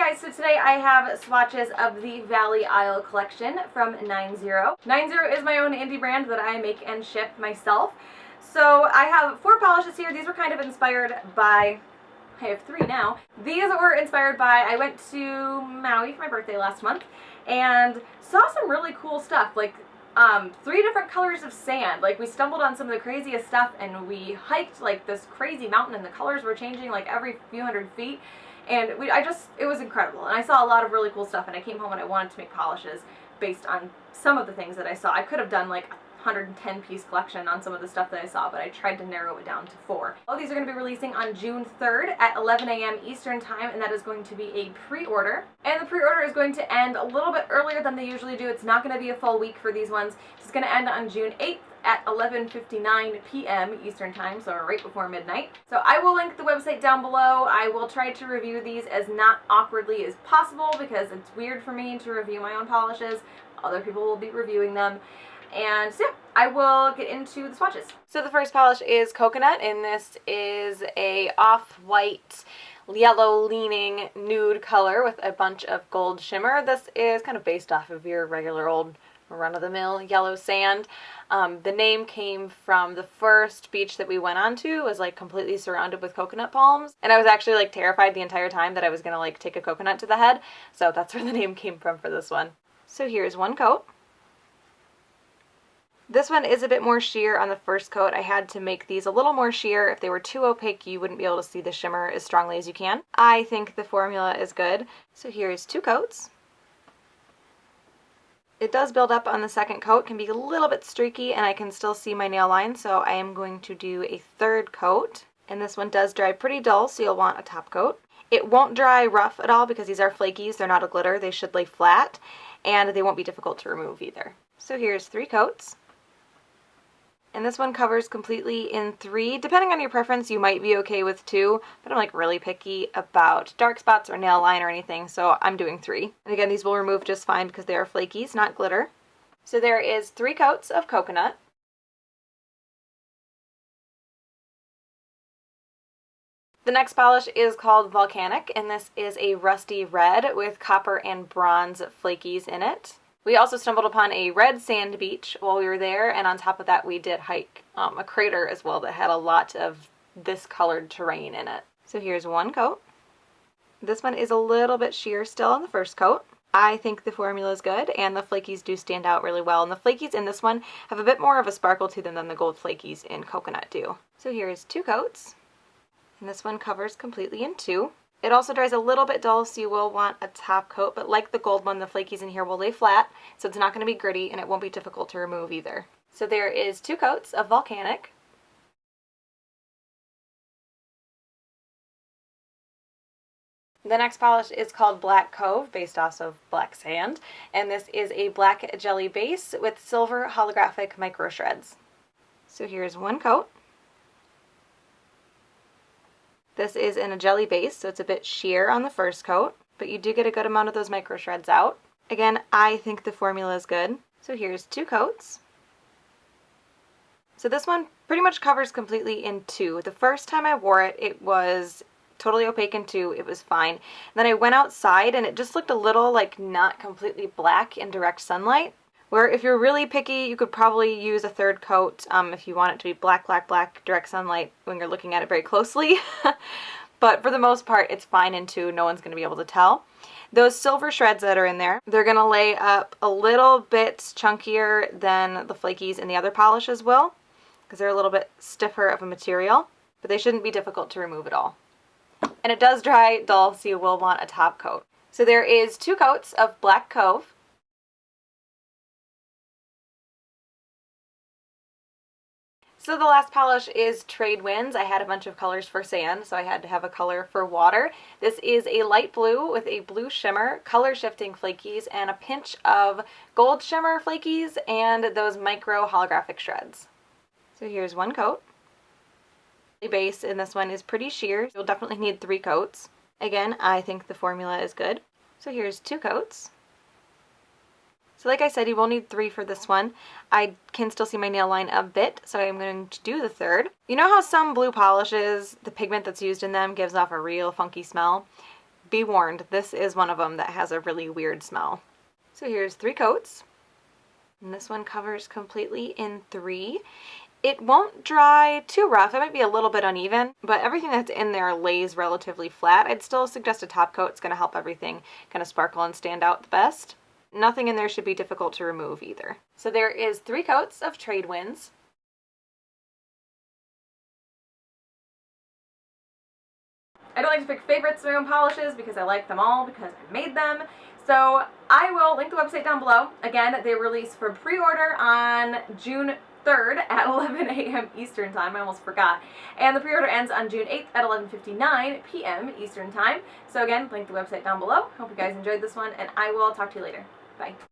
guys, so today I have swatches of the Valley Isle collection from 90. 90 is my own indie brand that I make and ship myself. So I have 4 polishes here. These were kind of inspired by, I have 3 now. These were inspired by, I went to Maui for my birthday last month and saw some really cool stuff, like 3 different colors of sand. Like, we stumbled on some of the craziest stuff and we hiked like this crazy mountain and the colors were changing like every few hundred feet. And it was incredible. And I saw a lot of really cool stuff, and I came home and I wanted to make polishes based on some of the things that I saw. I could have done like 110 piece collection on some of the stuff that I saw, but I tried to narrow it down to 4. All these are going to be releasing on June 3rd at 11 a.m. Eastern time, and that is going to be a pre-order. And the pre-order is going to end a little bit earlier than they usually do. It's not going to be a full week for these ones. It's going to end on June 8th at 11:59 p.m. Eastern time, so right before midnight. So I will link the website down below. I will try to review these as not awkwardly as possible because it's weird for me to review my own polishes. Other people will be reviewing them. And so yeah, I will get into the swatches. So the first polish is Coconut, and this is a off-white, yellow-leaning nude color with a bunch of gold shimmer. This is kind of based off of your regular old run-of-the-mill yellow sand. The name came from the first beach that we went on to. It was like completely surrounded with coconut palms, and I was actually like terrified the entire time that I was gonna like take a coconut to the head, so that's where the name came from for this one. So here's one coat. This one is a bit more sheer on the first coat. I had to make these a little more sheer. If they were too opaque, you wouldn't be able to see the shimmer as strongly as you can. I think the formula is good. So here's 2 coats. It does build up on the second coat, can be a little bit streaky, and I can still see my nail line, so I am going to do a 3rd coat. And this one does dry pretty dull, so you'll want a top coat. It won't dry rough at all because these are flakies, they're not a glitter, they should lay flat, and they won't be difficult to remove either. So here's 3 coats. And this one covers completely in 3. Depending on your preference, you might be okay with 2, but I'm like really picky about dark spots or nail line or anything, so I'm doing 3. And again, these will remove just fine because they are flakies, not glitter. So there is 3 coats of Coconut. The next polish is called Volcanic, and this is a rusty red with copper and bronze flakies in it. We also stumbled upon a red sand beach while we were there, and on top of that we did hike a crater as well that had a lot of this colored terrain in it. So here's 1 coat. This one is a little bit sheer still on the first coat. I think the formula is good, and the flakies do stand out really well. And the flakies in this one have a bit more of a sparkle to them than the gold flakies in Coconut do. So here's 2 coats, and this one covers completely in 2. It also dries a little bit dull, so you will want a top coat, but like the gold one, the flakies in here will lay flat, so it's not going to be gritty, and it won't be difficult to remove either. So there is 2 coats of Volcanic. The next polish is called Black Cove, based off of black sand, and this is a black jelly base with silver holographic micro shreds. So here's 1 coat. This is in a jelly base, so it's a bit sheer on the first coat, but you do get a good amount of those micro shreds out. Again, I think the formula is good. So here's 2 coats. So this one pretty much covers completely in 2. The first time I wore it, it was totally opaque in 2. It was fine. Then I went outside and it just looked a little like not completely black in direct sunlight. Where if you're really picky, you could probably use a 3rd coat if you want it to be black, black, black, direct sunlight when you're looking at it very closely. But for the most part, it's fine in 2. No one's going to be able to tell. Those silver shreds that are in there, they're going to lay up a little bit chunkier than the flakies in the other polishes will, because they're a little bit stiffer of a material, but they shouldn't be difficult to remove at all. And it does dry dull, so you will want a top coat. So there is 2 coats of Black Cove. So the last polish is Trade Winds. I had a bunch of colors for sand, so I had to have a color for water. This is a light blue with a blue shimmer, color shifting flakies, and a pinch of gold shimmer flakies and those micro holographic shreds. So here's 1 coat. The base in this one is pretty sheer. You'll definitely need 3 coats. Again, I think the formula is good. So here's 2 coats. So like I said, you will need 3 for this one. I can still see my nail line a bit, so I'm going to do the 3rd. You know how some blue polishes, the pigment that's used in them gives off a real funky smell? be warned, this is one of them that has a really weird smell. So here's 3 coats, and this one covers completely in 3. It won't dry too rough. It might be a little bit uneven, but everything that's in there lays relatively flat. I'd still suggest a top coat. It's going to help everything kind of sparkle and stand out the best. Nothing in there should be difficult to remove either. So there is 3 coats of Trade Winds. I don't like to pick favorites of my own polishes because I like them all because I made them. So I will link the website down below. Again, they release for pre-order on June 3rd at 11 a.m. Eastern Time. I almost forgot. And the pre-order ends on June 8th at 11:59 p.m. Eastern Time. So again, link the website down below. Hope you guys enjoyed this one, and I will talk to you later. Bye.